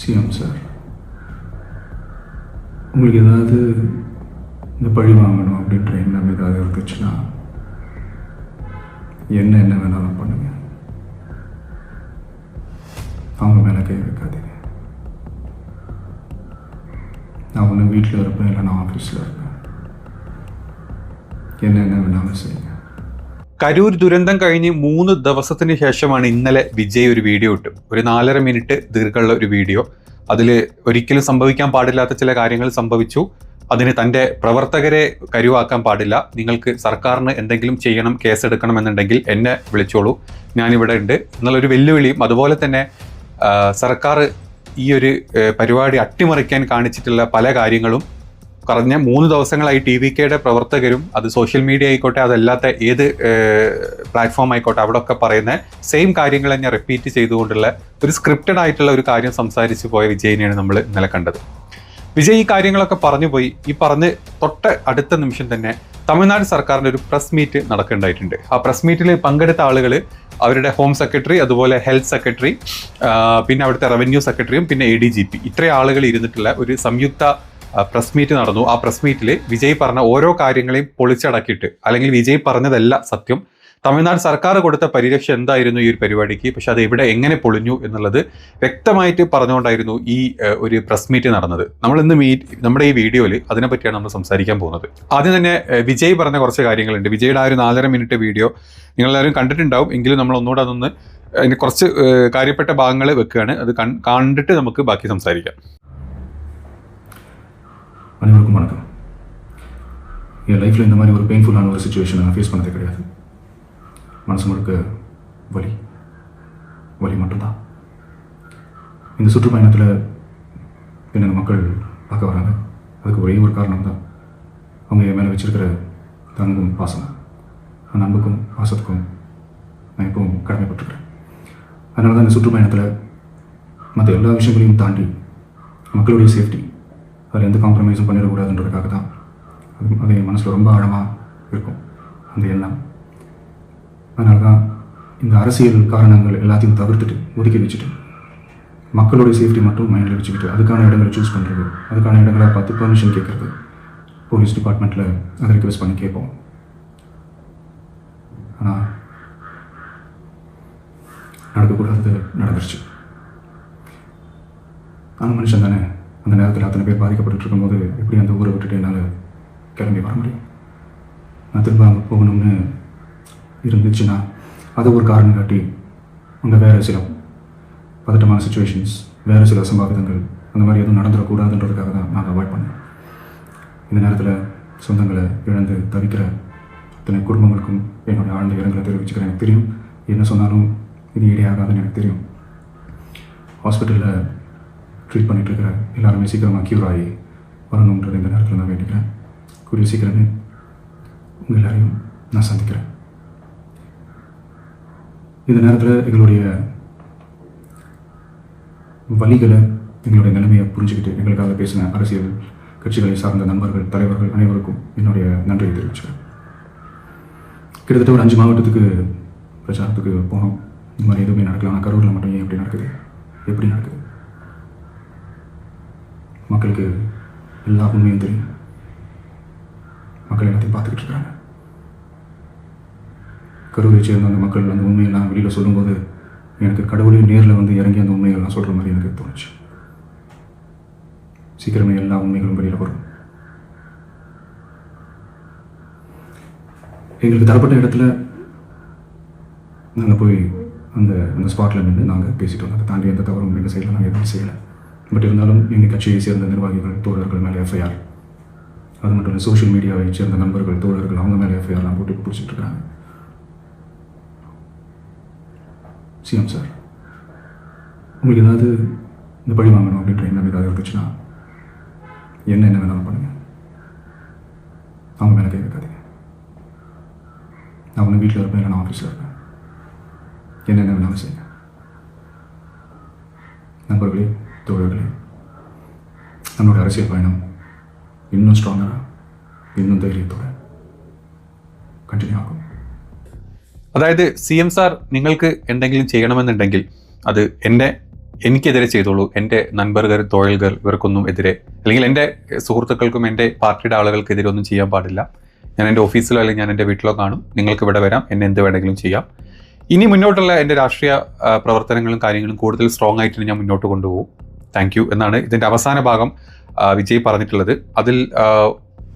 CM sir, உங்களுக்கு ஏதாவது இந்த பழி வாங்கணும் அப்படின்ற எண்ணம் ஏதாவது இருந்துச்சுன்னா என்ன வேணாலும் பண்ணுங்க. அவங்க மேலே கை வைக்காதீங்க. நான் ஒன்று வீட்டில் இருப்பேன், இல்லை நான் ஆஃபீஸில் இருப்பேன். என்ன வேணாலும் செய்யுங்க. കരൂർ ദുരന്തം കഴിഞ്ഞ് 3 ദിവസത്തിന് ശേഷമാണ് ഇന്നലെ വിജയ് ഒരു വീഡിയോ ഇട്ടു. ഒരു 4.5 മിനിറ്റ് ദീർഘമുള്ള ഒരു വീഡിയോ. അതിൽ ഒരിക്കലും സംഭവിക്കാൻ പാടില്ലാത്ത ചില കാര്യങ്ങൾ സംഭവിച്ചു. അതിന് തൻ്റെ പ്രവർത്തകരെ കരുവാക്കാൻ പാടില്ല. നിങ്ങൾക്ക് സർക്കാരിന് എന്തെങ്കിലും ചെയ്യണം, കേസെടുക്കണമെന്നുണ്ടെങ്കിൽ എന്നെ വിളിച്ചോളൂ, ഞാനിവിടെ ഉണ്ട് എന്നുള്ളൊരു വെല്ലുവിളിയും, അതുപോലെ തന്നെ സർക്കാർ ഈ ഒരു പരിപാടി അട്ടിമറിക്കാൻ കാണിച്ചിട്ടുള്ള പല കാര്യങ്ങളും പറഞ്ഞ 3 ദിവസങ്ങളായി TVKയുടെ പ്രവർത്തകരും, അത് സോഷ്യൽ മീഡിയ ആയിക്കോട്ടെ, അതല്ലാത്ത ഏത് പ്ലാറ്റ്ഫോം ആയിക്കോട്ടെ, അവിടെ ഒക്കെ പറയുന്ന സെയിം കാര്യങ്ങൾ തന്നെ റിപ്പീറ്റ് ചെയ്തുകൊണ്ടുള്ള ഒരു സ്ക്രിപ്റ്റഡ് ആയിട്ടുള്ള ഒരു കാര്യം സംസാരിച്ച് പോയ വിജയിനെയാണ് നമ്മൾ ഇന്നലെ കണ്ടത്. വിജയ് ഈ കാര്യങ്ങളൊക്കെ പറഞ്ഞു പോയി. ഈ പറഞ്ഞ് തൊട്ട് അടുത്ത നിമിഷം തന്നെ തമിഴ്നാട് സർക്കാരിൻ്റെ ഒരു പ്രസ് മീറ്റ് നടക്കേണ്ടതായിട്ടുണ്ട്. ആ പ്രസ് മീറ്റിൽ പങ്കെടുത്ത ആളുകൾ അവരുടെ ഹോം സെക്രട്ടറി, അതുപോലെ ഹെൽത്ത് സെക്രട്ടറി, പിന്നെ അവിടുത്തെ റവന്യൂ സെക്രട്ടറിയും പിന്നെ ADGP, ഇത്രയും ആളുകൾ ഇരുന്നിട്ടുള്ള ഒരു സംയുക്ത പ്രസ് മീറ്റ് നടന്നു. ആ പ്രസ് മീറ്റിൽ വിജയ് പറഞ്ഞ ഓരോ കാര്യങ്ങളെയും പൊളിച്ചടക്കിയിട്ട്, അല്ലെങ്കിൽ വിജയ് പറഞ്ഞതല്ല സത്യം, തമിഴ്നാട് സർക്കാർ കൊടുത്ത പരിരക്ഷ എന്തായിരുന്നു ഈ ഒരു പരിപാടിക്ക്, പക്ഷെ അത് ഇവിടെ എങ്ങനെ പൊളിഞ്ഞു എന്നുള്ളത് വ്യക്തമായിട്ട് പറഞ്ഞുകൊണ്ടായിരുന്നു ഈ ഒരു പ്രസ് മീറ്റ് നടന്നത്. നമ്മുടെ ഈ വീഡിയോയിൽ അതിനെപ്പറ്റിയാണ് നമ്മൾ സംസാരിക്കാൻ പോകുന്നത്. ആദ്യം തന്നെ വിജയ് പറഞ്ഞ കുറച്ച് കാര്യങ്ങളുണ്ട്. വിജയുടെ ആ ഒരു 4.5 മിനിറ്റ് വീഡിയോ നിങ്ങളെല്ലാവരും കണ്ടിട്ടുണ്ടാവും. എങ്കിലും നമ്മൾ ഒന്നുകൂടെ അതൊന്ന് അതിന് കുറച്ച് കാര്യപ്പെട്ട ഭാഗങ്ങൾ വെക്കുകയാണ്. അത് കണ്ടിട്ട് നമുക്ക് ബാക്കി സംസാരിക്കാം. அனைவருக்கும் வணக்கம். என் லைஃப்பில் இந்த மாதிரி ஒரு பெயின்ஃபுல்லான ஒரு சுச்சுவேஷனை நான் ஃபேஸ் பண்ணதே கிடையாது. மனசு முழுக்க வலி மட்டும்தான். இந்த சுற்றுப்பயணத்தில் என்னென்ன மக்கள் பார்க்க வராங்க, அதுக்கு ஒரே ஒரு காரணம் தான், அவங்க என் மேலே வச்சுருக்கிற அன்பும் பாசம். அந்த அன்புக்கும் பாசத்துக்கும் நான் எப்பவும் கடமைப்பட்டிருக்கிறேன். அதனால தான் இந்த சுற்றுப்பயணத்தில் மற்ற எல்லா விஷயங்களையும் தாண்டி மக்களுடைய சேஃப்டி, அதில் எந்த காம்ப்ரமைஸும் பண்ணிடக்கூடாதுன்றதுக்காக தான் அது என் மனசில் ரொம்ப ஆழமாக இருக்கும் அந்த எண்ணம். அதனால தான் இந்த அரசியல் காரணங்கள் எல்லாத்தையும் தவிர்த்துட்டு ஒதுக்கி வச்சுட்டு மக்களுடைய சேஃப்டி மட்டும் மைண்டில் வச்சுக்கிட்டு அதுக்கான இடங்களை சூஸ் பண்ணுறது, அதுக்கான இடங்களை பார்த்து பெர்மிஷன் கேட்குறது, போலீஸ் டிபார்ட்மெண்ட்டில் அதை ரிக்வெஸ்ட் பண்ணி கேட்போம். ஆனால் நடக்கக்கூடாது நடந்துருச்சு. ஆனால் மனுஷன் தானே, அந்த நேரத்தில் அத்தனை பேர் பாதிக்கப்பட்டு இருக்கும்போது எப்படி அந்த ஊரை விட்டுட்டு என்னால் கிளம்பி வர முடியும்? நான் திரும்ப அங்கே போகணும்னு இருந்துச்சுன்னா அதை ஒரு காரணம் காட்டி அங்கே வேறு சில பதட்டமான சுச்சுவேஷன்ஸ், வேறு சில சம்பாவிதங்கள், அந்த மாதிரி எதுவும் நடந்துடக்கூடாதுன்றதுக்காக தான் நான் அவாய்ட் பண்ணேன். இந்த நேரத்தில் சொந்தங்களை இழந்து தவிக்கிற அத்தனை குடும்பங்களுக்கும் என்னுடைய ஆழ்ந்த இடங்களை தெரிவிச்சுக்கிறேன். எனக்கு தெரியும் என்ன சொன்னாலும் இது ஈடையாகாதுன்னு எனக்கு தெரியும். ஹாஸ்பிட்டலில் ட்ரீட் பண்ணிகிட்ருக்கிற எல்லாருமே சீக்கிரமாக க்யூர் ஆகி வரணுன்றது இந்த நேரத்தில் நான் வேண்டிக்கிறேன். கூடிய சீக்கிரமே உங்கள் எல்லாரையும் நான் சந்திக்கிறேன். இந்த நேரத்தில் எங்களுடைய வழிகளை, எங்களுடைய நிலைமையை புரிஞ்சுக்கிட்டு எங்களுக்காக பேசின அரசியல் கட்சிகளை சார்ந்த நண்பர்கள், தலைவர்கள் அனைவருக்கும் என்னுடைய நன்றியை தெரிவிச்சுக்கிறேன். கிட்டத்தட்ட ஒரு 5 மாவட்டத்துக்கு பிரச்சாரத்துக்கு போனோம். இந்த மாதிரி எதுவுமே நடக்கலாம். ஆனால் கரூரில் மட்டும் ஏன் எப்படி நடக்குது? மக்களுக்கு எல்லா உண்மையும் தெரியும். மக்கள் எல்லாத்தையும் பார்த்துக்கிட்டு இருக்காங்க. கரூரை சேர்ந்த அந்த மக்கள் அந்த உண்மையெல்லாம் வெளியில் சொல்லும்போது எனக்கு கடவுளே நேரில் வந்து இறங்கி அந்த உண்மைகள்லாம் சொல்கிற மாதிரி எனக்கு தோணுச்சு. சீக்கிரமே எல்லா உண்மைகளும் வெளியில் வரும். எங்களுக்கு தரப்பட்ட இடத்துல நாங்கள் போய் அந்த ஸ்பாட்டில் நின்று நாங்கள் பேசிட்டு வந்தோம். அதை தாண்டி எந்த தவறும் எங்கள் சைடில் நாங்கள் எதுவும் செய்யலை. பட் இருந்தாலும் எங்கள் கட்சியை சேர்ந்த நிர்வாகிகள், தோழர்கள் மேலே FIR, அது மட்டும் இல்லை சோஷியல் மீடியாவை சேர்ந்த நண்பர்கள், தோழர்கள், அவங்க மேலே FIRலாம் போட்டு பிடிச்சிட்டு இருக்கிறாங்க. சிஎம் சார், உங்களுக்கு ஏதாவது இந்த பழி வாங்கணும் அப்படின்ற எண்ணம் ஏதாவது இருந்துச்சுன்னா என்ன வேணாலும் பண்ணுங்க. அவங்க மேலே கை வைக்காதீங்க. நான் ஒன்று வீட்டில் இருப்பேன், இல்லை நான் ஆஃபீஸில் இருப்பேன். என்ன வேணாலும் செய்யுங்க. நண்பர்களே, தோழர்களே, நம்மளோட அரசியல் பயணம் இன்னும் ஸ்ட்ராங்கராக, இன்னும் தைரியத்தோടെ കണ്ടിന്യൂ ആകും. അതായത് CM സാർ നിങ്ങൾക്ക് എന്തെങ്കിലും ചെയ്യണമെന്നുണ്ടെങ്കിൽ അത് എന്നെ എനിക്കെതിരെ ചെയ്തോളൂ, എൻ്റെ നൻപർഗർ തൊഴിൽഗർ ഇവർക്കൊന്നും എതിരെ, അല്ലെങ്കിൽ എൻ്റെ സുഹൃത്തുക്കൾക്കും എൻ്റെ പാർട്ടിയുടെ ആളുകൾക്കെതിരെ ഒന്നും ചെയ്യാൻ പാടില്ല. ഞാൻ എൻ്റെ ഓഫീസിലോ അല്ലെങ്കിൽ ഞാൻ എൻ്റെ വീട്ടിലോ കാണും, നിങ്ങൾക്ക് ഇവിടെ വരാം, എന്നെ എന്ത് വേണമെങ്കിലും ചെയ്യാം. ഇനി മുന്നോട്ടുള്ള എൻ്റെ രാഷ്ട്രീയ പ്രവർത്തനങ്ങളും കാര്യങ്ങളും കൂടുതൽ സ്ട്രോങ് ആയിട്ട് ഞാൻ മുന്നോട്ട് കൊണ്ടുപോകും. താങ്ക് യു എന്നാണ് ഇതിൻ്റെ അവസാന ഭാഗം വിജയ് പറഞ്ഞിട്ടുള്ളത്. അതിൽ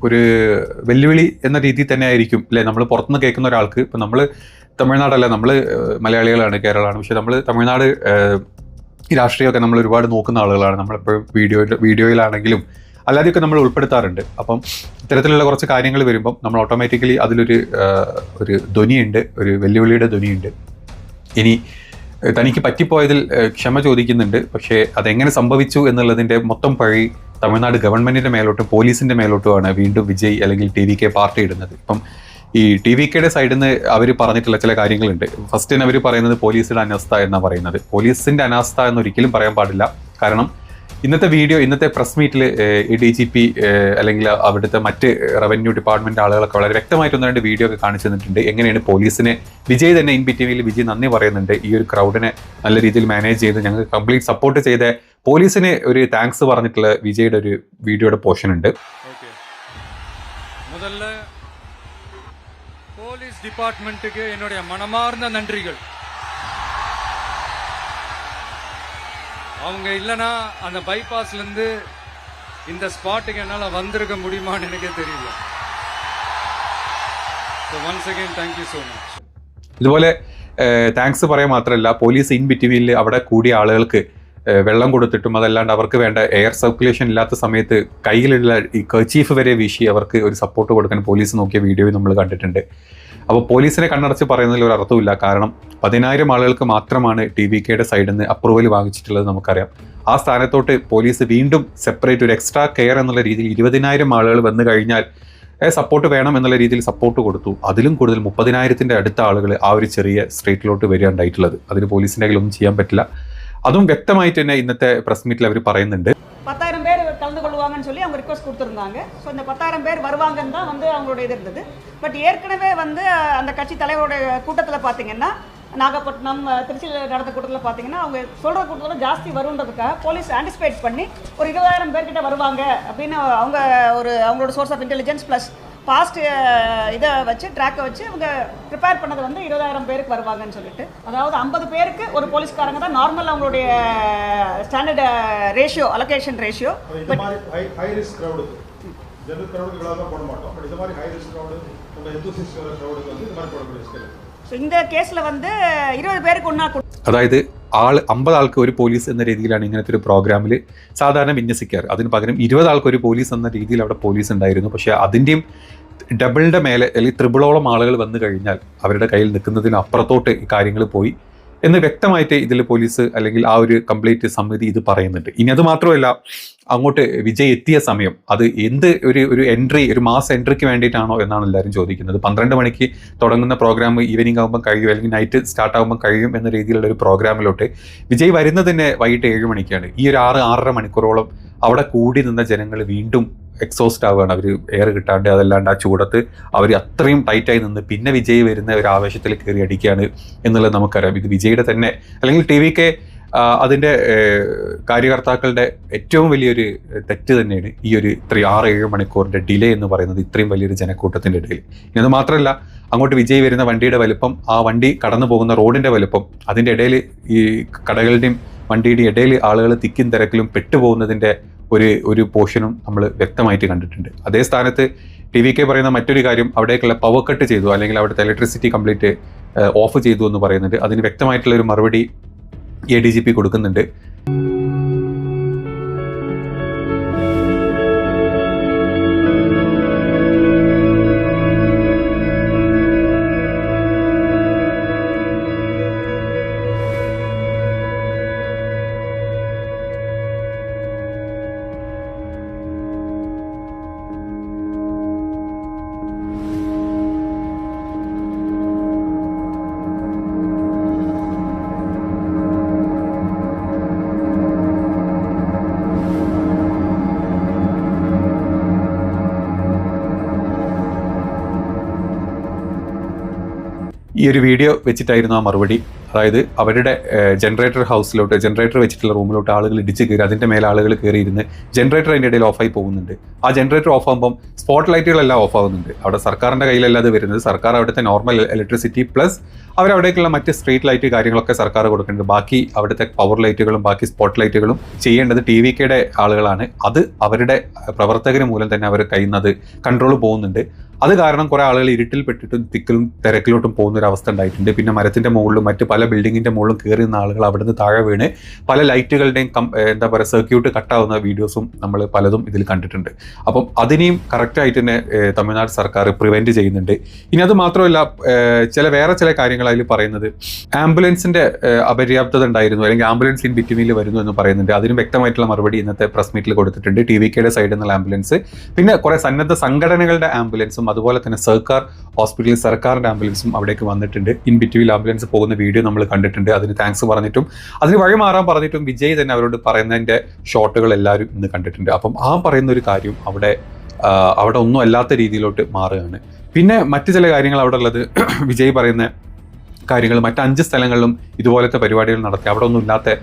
ഒരു വെല്ലുവിളി എന്ന രീതിയിൽ തന്നെ ആയിരിക്കും അല്ലേ നമ്മൾ പുറത്തുനിന്ന് കേൾക്കുന്ന ഒരാൾക്ക്. ഇപ്പം നമ്മൾ തമിഴ്നാടല്ല, നമ്മൾ മലയാളികളാണ്, കേരളമാണ്, പക്ഷെ നമ്മൾ തമിഴ്നാട് രാഷ്ട്രീയമൊക്കെ നമ്മൾ ഒരുപാട് നോക്കുന്ന ആളുകളാണ്. നമ്മളെപ്പോഴും വീഡിയോയിലാണെങ്കിലും അല്ലാതെയൊക്കെ നമ്മൾ ഉൾപ്പെടുത്താറുണ്ട്. അപ്പം ഇത്തരത്തിലുള്ള കുറച്ച് കാര്യങ്ങൾ വരുമ്പം നമ്മൾ ഓട്ടോമാറ്റിക്കലി അതിലൊരു ധ്വനിയുണ്ട്, ഒരു വെല്ലുവിളിയുടെ ധ്വനിയുണ്ട്. ഇനി തനിക്ക് പറ്റിപ്പോയതിൽ ക്ഷമ ചോദിക്കുന്നുണ്ട്, പക്ഷേ അതെങ്ങനെ സംഭവിച്ചു എന്നുള്ളതിൻ്റെ മൊത്തം പഴി തമിഴ്നാട് ഗവൺമെൻറ്റിൻ്റെ മേലോട്ടും പോലീസിൻ്റെ മേലോട്ടുമാണ് വീണ്ടും വിജയ് അല്ലെങ്കിൽ TVK പാർട്ടി ഇടുന്നത്. ഇപ്പം ഈ TVKയുടെ സൈഡിൽ നിന്ന് അവർ പറഞ്ഞിട്ടുള്ള ചില കാര്യങ്ങളുണ്ട്. ഫസ്റ്റ് തന്നെ അവർ പറയുന്നത് പോലീസിൻ്റെ അനാസ്ഥ എന്നാണ് പറയുന്നത്. പോലീസിൻ്റെ അനാസ്ഥ എന്നൊരിക്കലും പറയാൻ പാടില്ല. കാരണം ഇന്നത്തെ പ്രസ് മീറ്റിൽ DGP അല്ലെങ്കിൽ അവിടുത്തെ മറ്റ് റവന്യൂ ഡിപ്പാർട്ട്മെന്റ് ആളുകളൊക്കെ വളരെ വ്യക്തമായിട്ട് 1-2 വീഡിയോ ഒക്കെ കാണിച്ചു തന്നിട്ടുണ്ട്. എങ്ങനെയാണ് പോലീസിനെ വിജയ് തന്നെ INBTVയിൽ വിജയ് നന്ദി പറയുന്നുണ്ട്. ഈ ഒരു ക്രൗഡിനെ നല്ല രീതിയിൽ മാനേജ് ചെയ്ത് ഞങ്ങൾക്ക് കംപ്ലീറ്റ് സപ്പോർട്ട് ചെയ്ത പോലീസിന് ഒരു താങ്ക്സ് പറഞ്ഞിട്ടുള്ള വിജയുടെ ഒരു വീഡിയോയുടെ പോർഷൻ ഉണ്ട്. முதல்ல போலீஸ் டிபார்ட்மெண்ட்டுக்கு என்னுடைய மனமார்ந்த நன்றிகள். அவங்க இல்லைன்னா அந்த பைபாஸ்லேருந்து இந்த ஸ்பாட்டுக்கு என்னால் வந்திருக்க முடியுமான்னு எனக்கே தெரியல. So once again thank you so much. ഇതുപോലെ താങ്ക്സ് പറയാൻ മാത്രമല്ല, പോലീസ് INBTVയിൽ അവിടെ കൂടിയ ആളുകൾക്ക് വെള്ളം കൊടുത്തിട്ടും അതല്ലാണ്ട് അവർക്ക് വേണ്ട എയർ സർക്കുലേഷൻ ഇല്ലാത്ത സമയത്ത് കയ്യിലുള്ള ഈ കർച്ചീഫ് വരെ വീശി അവർക്ക് ഒരു സപ്പോർട്ട് കൊടുക്കാൻ പോലീസ് നോക്കിയ വീഡിയോ നമ്മൾ കണ്ടിട്ടുണ്ട്. അപ്പോൾ പോലീസിനെ കണ്ണടച്ച് പറയുന്നതിൽ ഒരു അർത്ഥമില്ല. കാരണം 10,000 ആളുകൾക്ക് മാത്രമാണ് TVKയുടെ സൈഡിൽ നിന്ന് അപ്രൂവൽ വാങ്ങിച്ചിട്ടുള്ളത് നമുക്കറിയാം. ആ സ്ഥാനത്തോട്ട് പോലീസ് വീണ്ടും സെപ്പറേറ്റ് ഒരു എക്സ്ട്രാ കെയർ എന്നുള്ള രീതിയിൽ 20,000 ആളുകൾ വന്നു കഴിഞ്ഞാൽ സപ്പോർട്ട് വേണം എന്നുള്ള രീതിയിൽ സപ്പോർട്ട് കൊടുത്തു. അതിലും കൂടുതൽ 30,000-ന്റെ അടുത്ത ആളുകൾ ആ ഒരു ചെറിയ സ്ട്രീറ്റിലോട്ട് വരികയുണ്ടായിട്ടുള്ളത്. അതിന് പോലീസിൻ്റെ കയ്യിലൊന്നും ചെയ്യാൻ പറ്റില്ല. അതും വ്യക്തമായിട്ട് തന്നെ ഇന്നത്തെ പ്രസ് മീറ്റിൽ അവർ പറയുന്നുണ്ട്. 10,000 பேர் கலந்து கொள்வாங்கன்னு சொல்லி அவங்க ரிக்வஸ்ட் கொடுத்துருந்தாங்க. ஸோ இந்த 10,000 பேர் வருவாங்கன்னு தான் வந்து அவங்களோட இது இருந்தது. பட் ஏற்கனவே வந்து அந்த கட்சி தலைவரோட கூட்டத்தில் பார்த்தீங்கன்னா, நாகப்பட்டினம் திருச்சியில் நடந்த கூட்டத்தில் பார்த்தீங்கன்னா, அவங்க சொல்கிற கூட்டத்தில் ஜாஸ்தி வருன்றதுக்காக போலீஸ் ஆன்டிசிபேட் பண்ணி ஒரு 20,000 பேர்கிட்ட வருவாங்க அப்படின்னு அவங்களோட source of intelligence plus past இதை வச்சு ட்ராக்கை வச்சு அவங்க ப்ரிப்பேர் பண்ணது வந்து 20,000 பேருக்கு வருவாங்கன்னு சொல்லிட்டு, அதாவது 50 பேருக்கு ஒரு போலீஸ்காரங்க தான் நார்மல் அவங்களுடைய standard ratio, allocation ratio. But high risk கிரவுடுக்கு ஜெனரல் கிரவுடுக்கு இவ்வளவு போட மாட்டோம். பட் இந்த மாதிரி ஹை ரிஸ்க் கிரவுடு நம்ம எந்தூசிஸ்ட் கிரவுடுக்கு வந்து இந்த மாதிரி போடக்கூடிய ஸ்கேல். ஸோ இந்த கேஸில் வந்து 20 பேருக்கு ஒன்றா, അതായത് 50 ആൾക്ക് ഒരു പോലീസ് എന്ന രീതിയിലാണ് ഇങ്ങനത്തെ ഒരു പ്രോഗ്രാമിൽ സാധാരണ വിന്യസിക്കാറ്. അതിന് പകരം 20 ആൾക്ക് ഒരു പോലീസ് എന്ന രീതിയിൽ അവിടെ പോലീസ് ഉണ്ടായിരുന്നു. പക്ഷേ അതിൻ്റെയും ഡബിളിൻ്റെ മേലെ അല്ലെങ്കിൽ ത്രിബിളോളം ആളുകൾ വന്നു കഴിഞ്ഞാൽ അവരുടെ കയ്യിൽ നിൽക്കുന്നതിന് അപ്പുറത്തോട്ട് ഈ കാര്യങ്ങൾ പോയി എന്ന് വ്യക്തമായിട്ട് ഇതിൽ പോലീസ് അല്ലെങ്കിൽ ആ ഒരു കംപ്ലീറ്റ് സമിതി ഇത് പറയുന്നുണ്ട്. ഇനി അത് മാത്രമല്ല, അങ്ങോട്ട് വിജയ് എത്തിയ സമയം അത് എന്ത് ഒരു എൻട്രി, ഒരു മാസ് എൻട്രിക്ക് വേണ്ടിയിട്ടാണോ എന്നാണ് എല്ലാവരും ചോദിക്കുന്നത്. 12 മണിക്ക് തുടങ്ങുന്ന പ്രോഗ്രാം ഈവനിങ് ആകുമ്പോൾ കഴിയും, അല്ലെങ്കിൽ നൈറ്റ് സ്റ്റാർട്ട് ആകുമ്പോൾ കഴിയും എന്ന രീതിയിലുള്ള ഒരു പ്രോഗ്രാമിലോട്ട് വിജയ് വരുന്നത് തന്നെ വൈകിട്ട് 7 മണിക്കാണ്. ഈ ഒരു 6-6.5 മണിക്കൂറോളം അവിടെ കൂടി നിന്ന ജനങ്ങൾ വീണ്ടും എക്സോസ്റ്റ് ആവുകയാണ്. അവർ എയർ കിട്ടാണ്ട്, അതല്ലാണ്ട് ആ ചൂടത്ത് അവർ അത്രയും ടൈറ്റായി നിന്ന് പിന്നെ വിജയ് വരുന്ന ഒരു ആവേശത്തിൽ കയറി അടിക്കുകയാണ് എന്നുള്ളത് നമുക്കറിയാം. ഇത് വിജയുടെ തന്നെ അല്ലെങ്കിൽ TVK അതിൻ്റെ കാര്യകർത്താക്കളുടെ ഏറ്റവും വലിയൊരു തെറ്റ് തന്നെയാണ് ഈ ഒരു 6-7 മണിക്കൂറിൻ്റെ ഡിലേ എന്ന് പറയുന്നത് ഇത്രയും വലിയൊരു ജനക്കൂട്ടത്തിൻ്റെ ഇടയിൽ. ഇനി അത് മാത്രമല്ല, അങ്ങോട്ട് വിജയ് വരുന്ന വണ്ടിയുടെ വലുപ്പം, ആ വണ്ടി കടന്നു പോകുന്ന റോഡിൻ്റെ വലുപ്പം, അതിൻ്റെ ഇടയിൽ ഈ കടകളുടെയും വണ്ടിയുടെ ഇടയിൽ ആളുകൾ തിക്കും തിരക്കിലും പെട്ടുപോകുന്നതിൻ്റെ ഒരു പോർഷനും നമ്മൾ വ്യക്തമായിട്ട് കണ്ടിട്ടുണ്ട്. അതേ സ്ഥാനത്ത് TVK പറയുന്ന മറ്റൊരു കാര്യം, അവിടേക്കുള്ള പവർ കട്ട് ചെയ്തു അല്ലെങ്കിൽ അവിടുത്തെ ഇലക്ട്രിസിറ്റി കംപ്ലീറ്റ് ഓഫ് ചെയ്തു എന്ന് പറയുന്നുണ്ട്. അതിന് വ്യക്തമായിട്ടുള്ള ഒരു മറുപടി ADGP കൊടുക്കുന്നുണ്ട്. ഈ ഒരു വീഡിയോ വെച്ചിട്ടായിരുന്നു ആ മറുപടി. അതായത് അവരുടെ ജനറേറ്റർ ഹൗസിലോട്ട്, ജനറേറ്റർ വെച്ചിട്ടുള്ള റൂമിലോട്ട് ആളുകൾ ഇടിച്ച് കയറി, അതിൻ്റെ മേലെ ആളുകൾ കയറിയിരുന്ന് ജനറേറ്റർ അതിൻ്റെ ഇടയിൽ ഓഫായി പോകുന്നുണ്ട്. ആ ജനറേറ്റർ ഓഫ് ആകുമ്പം സ്പോട്ട് ലൈറ്റുകളെല്ലാം ഓഫ് ആകുന്നുണ്ട്. അവിടെ സർക്കാരിൻ്റെ കയ്യിലല്ല അത് വരുന്നത്. സർക്കാർ അവിടുത്തെ നോർമൽ ഇലക്ട്രിസിറ്റി പ്ലസ് അവരവിടേക്കുള്ള മറ്റ് സ്ട്രീറ്റ് ലൈറ്റ് കാര്യങ്ങളൊക്കെ സർക്കാർ കൊടുക്കുന്നുണ്ട്. ബാക്കി അവിടുത്തെ പവർ ലൈറ്റുകളും ബാക്കി സ്പോട്ട് ലൈറ്റുകളും ചെയ്യേണ്ടത് TVKയുടെ ആളുകളാണ്. അത് അവരുടെ പ്രവർത്തകർ മൂലം തന്നെ അവർ കഴിയുന്നത് കൺട്രോൾ പോകുന്നുണ്ട്. അത് കാരണം കുറേ ആളുകൾ ഇരുട്ടിൽപ്പെട്ടിട്ടും തിക്കിലും തിരക്കിലോട്ടും പോകുന്ന ഒരു അവസ്ഥ ഉണ്ടായിട്ടുണ്ട്. പിന്നെ മരത്തിൻ്റെ മുകളിലും മറ്റ് പല ബിൽഡിങ്ങിൻ്റെ മുകളിലും കയറി നിന്ന ആളുകൾ അവിടുന്ന് താഴെ വീണ് പല ലൈറ്റുകളുടെയും എന്താ പറയുക സർക്യൂട്ട് കട്ടാവുന്ന വീഡിയോസും നമ്മൾ പലതും ഇതിൽ കണ്ടിട്ടുണ്ട്. അപ്പം അതിനെയും കറക്റ്റായിട്ട് തന്നെ തമിഴ്നാട് സർക്കാർ പ്രിവെൻറ്റ് ചെയ്യുന്നുണ്ട്. ഇനി അത് മാത്രമല്ല, വേറെ ചില കാര്യങ്ങൾ അതിൽ പറയുന്നത് ആംബുലൻസിൻ്റെ അപര്യാപ്തത ഉണ്ടായിരുന്നു, അല്ലെങ്കിൽ ആംബുലൻസ് ഇൻ ബിറ്റ്വീനിൽ വരുന്നു എന്ന് പറയുന്നുണ്ട്. അതിനും വ്യക്തമായിട്ടുള്ള മറുപടി ഇന്നത്തെ പ്രസ് മീറ്റിൽ കൊടുത്തിട്ടുണ്ട്. TVKയുടെ സൈഡിൽ നിന്നുള്ള ആംബുലൻസ്, പിന്നെ കുറേ സന്നദ്ധ സംഘടനകളുടെ ആംബുലൻസും അതുപോലെ തന്നെ സർക്കാർ ഹോസ്പിറ്റലിൽ സർക്കാരിൻ്റെ ആംബുലൻസും അവിടേക്ക് വന്നിട്ടുണ്ട്. ഇൻ ബിറ്റ്വീൻ ആംബുലൻസ് പോകുന്ന വീഡിയോ നമ്മൾ കണ്ടിട്ടുണ്ട്. അതിന് താങ്ക്സ് പറഞ്ഞിട്ടും അതിന് വഴിമാറാൻ പറഞ്ഞിട്ടും വിജയ് തന്നെ അവരോട് പറയുന്നതിൻ്റെ ഷോട്ടുകൾ എല്ലാവരും ഇന്ന് കണ്ടിട്ടുണ്ട്. അപ്പം ആ പറയുന്ന ഒരു കാര്യം അവിടെ ഒന്നും അല്ലാത്ത രീതിയിലോട്ട് മാറുകയാണ്. പിന്നെ മറ്റു ചില കാര്യങ്ങൾ അവിടെ ഉള്ളത്, വിജയ് പറയുന്ന കാര്യങ്ങൾ മറ്റ് 5 സ്ഥലങ്ങളിലും ഇതുപോലത്തെ പരിപാടികൾ നടത്തി അവിടെ ഒന്നും ഇല്ലാത്ത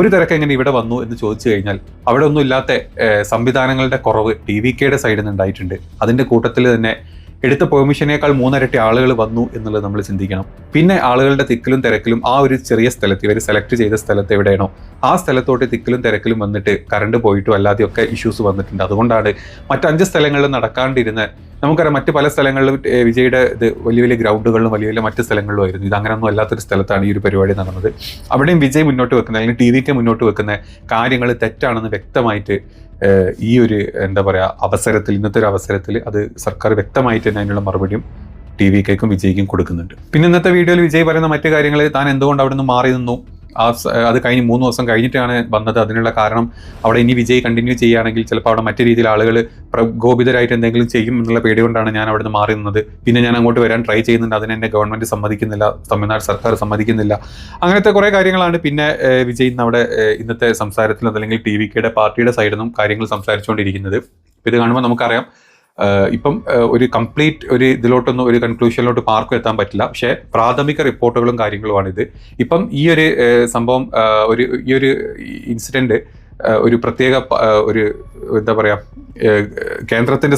ഒരു തിരക്ക് എങ്ങനെ ഇവിടെ വന്നു എന്ന് ചോദിച്ചു കഴിഞ്ഞാൽ അവിടെ ഒന്നും ഇല്ലാത്ത സംവിധാനങ്ങളുടെ കുറവ് TVKയുടെ സൈഡിൽ നിന്ന് ഉണ്ടായിട്ടുണ്ട്. അതിൻ്റെ കൂട്ടത്തിൽ തന്നെ എടുത്ത പെർമിഷനേക്കാൾ 3 ഇരട്ടി ആളുകൾ വന്നു എന്നുള്ളത് നമ്മൾ ചിന്തിക്കണം. പിന്നെ ആളുകളുടെ തിക്കിലും തിരക്കിലും ആ ഒരു ചെറിയ സ്ഥലത്ത്, ഇവർ സെലക്ട് ചെയ്ത സ്ഥലത്ത് എവിടെയാണോ ആ സ്ഥലത്തോട്ട് തിക്കിലും തിരക്കിലും വന്നിട്ട് കറണ്ട് പോയിട്ടും അല്ലാതെയൊക്കെ ഇഷ്യൂസ് വന്നിട്ടുണ്ട്. അതുകൊണ്ടാണ് മറ്റ് 5 സ്ഥലങ്ങളിൽ നടക്കാണ്ടിരുന്ന, നമുക്കറിയാം മറ്റ് പല സ്ഥലങ്ങളിലും വിജയുടെ ഇത് വലിയ വലിയ ഗ്രൗണ്ടുകളിലും വലിയ വലിയ മറ്റ് സ്ഥലങ്ങളിലും ആയിരുന്നു. ഇത് അങ്ങനെയൊന്നും അല്ലാത്തൊരു സ്ഥലത്താണ് ഈ ഒരു പരിപാടി നടന്നത്. അവിടെയും വിജയ് മുന്നോട്ട് വെക്കുന്ന, അല്ലെങ്കിൽ TVK മുന്നോട്ട് വെക്കുന്ന കാര്യങ്ങൾ തെറ്റാണെന്ന് വ്യക്തമായിട്ട് ഈ ഒരു എന്താ പറയുക അവസരത്തിൽ, ഇന്നത്തെ ഒരു അവസരത്തിൽ അത് സർക്കാർ വ്യക്തമായിട്ട് തന്നെ അതിനുള്ള മറുപടിയും TVKക്കും വിജയ്ക്കും കൊടുക്കുന്നുണ്ട്. പിന്നെ ഇന്നത്തെ വീഡിയോയിൽ വിജയ് പറയുന്ന മറ്റു കാര്യങ്ങൾ, താൻ എന്തുകൊണ്ട് അവിടെ നിന്ന് മാറി നിന്നു, അത് കഴിഞ്ഞ് 3 ദിവസം കഴിഞ്ഞിട്ടാണ് വന്നത്. അതിനുള്ള കാരണം അവിടെ ഇനി വിജയ് കണ്ടിന്യൂ ചെയ്യുകയാണെങ്കിൽ ചിലപ്പോൾ അവിടെ മറ്റു രീതിയിൽ ആളുകൾ പ്രകോപിതരായിട്ട് എന്തെങ്കിലും ചെയ്യും എന്നുള്ള പേടി കൊണ്ടാണ് ഞാൻ അവിടെ നിന്ന് മാറി നിന്നത്. പിന്നെ ഞാൻ അങ്ങോട്ട് വരാൻ ട്രൈ ചെയ്യുന്നുണ്ട്, അതിനെന്നെ ഗവൺമെൻറ് സമ്മതിക്കുന്നില്ല, തമിഴ്നാട് സർക്കാർ സമ്മതിക്കുന്നില്ല. അങ്ങനത്തെ കുറേ കാര്യങ്ങളാണ് പിന്നെ വിജയ് ഇന്ന് അവിടെ ഇന്നത്തെ സംസാരത്തിൽ അല്ലെങ്കിൽ TVKയുടെ പാർട്ടിയുടെ സൈഡിൽ നിന്നും കാര്യങ്ങൾ സംസാരിച്ചുകൊണ്ടിരിക്കുന്നത്. ഇത് കാണുമ്പോൾ നമുക്കറിയാം ഇപ്പം ഒരു കംപ്ലീറ്റ് ഒരു ഇതിലോട്ടൊന്നും ഒരു കൺക്ലൂഷനിലോട്ട് ആർക്കും എത്താൻ പറ്റില്ല. പക്ഷേ പ്രാഥമിക റിപ്പോർട്ടുകളും കാര്യങ്ങളുമാണിത്. ഇപ്പം ഈ ഒരു സംഭവം, ഈ ഒരു ഇൻസിഡൻറ്റ് ഒരു പ്രത്യേക ഒരു എന്താ പറയുക കേന്ദ്രത്തിൻ്റെ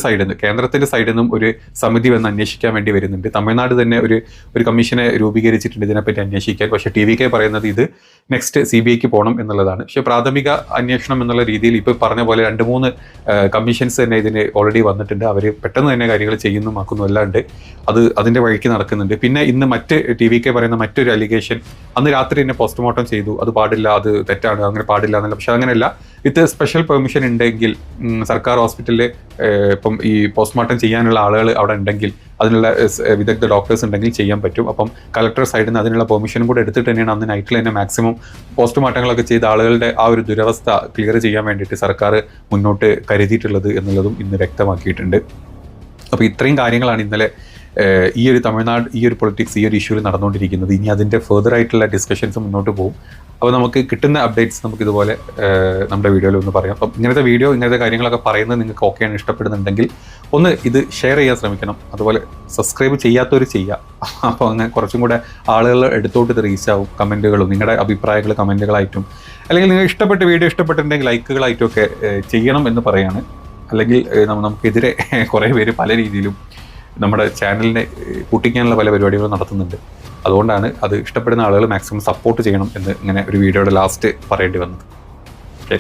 സൈഡിൽ നിന്നും ഒരു സമിതി വന്ന് അന്വേഷിക്കാൻ വേണ്ടി വരുന്നുണ്ട്. തമിഴ്നാട് തന്നെ ഒരു കമ്മീഷനെ രൂപീകരിച്ചിട്ടുണ്ട് ഇതിനെപ്പറ്റി അന്വേഷിക്കാൻ. പക്ഷേ TVK പറയുന്നത് ഇത് നെക്സ്റ്റ് CBIക്ക് പോകണം എന്നുള്ളതാണ്. പക്ഷേ പ്രാഥമിക അന്വേഷണം എന്നുള്ള രീതിയിൽ ഇപ്പോൾ പറഞ്ഞ പോലെ 2-3 കമ്മീഷൻസ് തന്നെ ഇതിന് ഓൾറെഡി വന്നിട്ടുണ്ട്. അവർ പെട്ടെന്ന് തന്നെ കാര്യങ്ങൾ ചെയ്യുന്നുമാക്കുന്നു അല്ലാണ്ട് അതിൻ്റെ വഴിക്ക് നടക്കുന്നുണ്ട്. പിന്നെ ഇന്ന് TVK പറയുന്ന മറ്റൊരു അലിഗേഷൻ, അന്ന് രാത്രി തന്നെ പോസ്റ്റ്മോർട്ടം ചെയ്തു, അത് പാടില്ല, അത് തെറ്റാണ്, അങ്ങനെ പാടില്ല എന്നല്ല. പക്ഷെ അങ്ങനെയല്ല, വിത്ത് സ്പെഷ്യൽ പെർമിഷൻ ഉണ്ടെങ്കിൽ സർക്കാർ ഹോസ്പിറ്റലിൽ ഇപ്പം ഈ പോസ്റ്റ്മോർട്ടം ചെയ്യാനുള്ള ആളുകൾ അവിടെ ഉണ്ടെങ്കിൽ, അതിനുള്ള വിദഗ്ധ ഡോക്ടേഴ്സ് ഉണ്ടെങ്കിൽ ചെയ്യാൻ പറ്റും. അപ്പം കളക്ടർ സൈഡിൽ നിന്ന് അതിനുള്ള പെർമിഷനും കൂടെ എടുത്തിട്ട് തന്നെയാണ് അന്ന് നൈറ്റിൽ തന്നെ മാക്സിമം പോസ്റ്റ്മോർട്ടങ്ങളൊക്കെ ചെയ്ത ആളുകളുടെ ആ ഒരു ദുരവസ്ഥ ക്ലിയർ ചെയ്യാൻ വേണ്ടിയിട്ട് സർക്കാർ മുന്നോട്ട് കരുതിയിട്ടുള്ളത് എന്നുള്ളതും ഇന്ന് വ്യക്തമാക്കിയിട്ടുണ്ട്. അപ്പോൾ ഇത്രയും കാര്യങ്ങളാണ് ഇന്നലെ ഈ ഒരു തമിഴ്നാട് ഈ ഒരു പൊളിറ്റിക്സ് ഈ ഒരു ഇഷ്യൂവിൽ നടന്നുകൊണ്ടിരിക്കുന്നത്. ഇനി അതിൻ്റെ ഫെർദർ ആയിട്ടുള്ള ഡിസ്കഷൻസ് മുന്നോട്ട് പോകും. അപ്പോൾ നമുക്ക് കിട്ടുന്ന അപ്ഡേറ്റ്സ് നമുക്ക് ഇതുപോലെ നമ്മുടെ വീഡിയോയിൽ ഒന്ന് പറയാം. അപ്പം ഇങ്ങനത്തെ കാര്യങ്ങളൊക്കെ പറയുന്നത് നിങ്ങൾക്ക് ഓക്കെയാണ്, ഇഷ്ടപ്പെടുന്നുണ്ടെങ്കിൽ ഒന്ന് ഇത് ഷെയർ ചെയ്യാൻ ശ്രമിക്കണം. അതുപോലെ സബ്സ്ക്രൈബ് ചെയ്യാത്തവർ ചെയ്യുക. അപ്പോൾ അങ്ങനെ കുറച്ചും കൂടെ ആളുകൾ എടുത്തോട്ട് ഇത് റീച്ച് ആവും. കമൻറ്റുകളും നിങ്ങളുടെ അഭിപ്രായങ്ങൾ കമൻറ്റുകളായിട്ടും, അല്ലെങ്കിൽ നിങ്ങൾ ഇഷ്ടപ്പെട്ട വീഡിയോ ഇഷ്ടപ്പെട്ടിട്ടുണ്ടെങ്കിൽ ലൈക്കുകളായിട്ടും ഒക്കെ ചെയ്യണം എന്ന് പറയാണ്. അല്ലെങ്കിൽ നമുക്കെതിരെ കുറേ പേര് പല രീതിയിലും നമ്മുടെ ചാനലിനെ കൂട്ടിക്കാനുള്ള പല പരിപാടികളും നടത്തുന്നുണ്ട്. അതുകൊണ്ടാണ് അത് ഇഷ്ടപ്പെടുന്ന ആളുകൾ മാക്സിമം സപ്പോർട്ട് ചെയ്യണം എന്ന് ഇങ്ങനെ ഒരു വീഡിയോയുടെ ലാസ്റ്റ് പറയേണ്ടി വന്നത്. ഓക്കെ.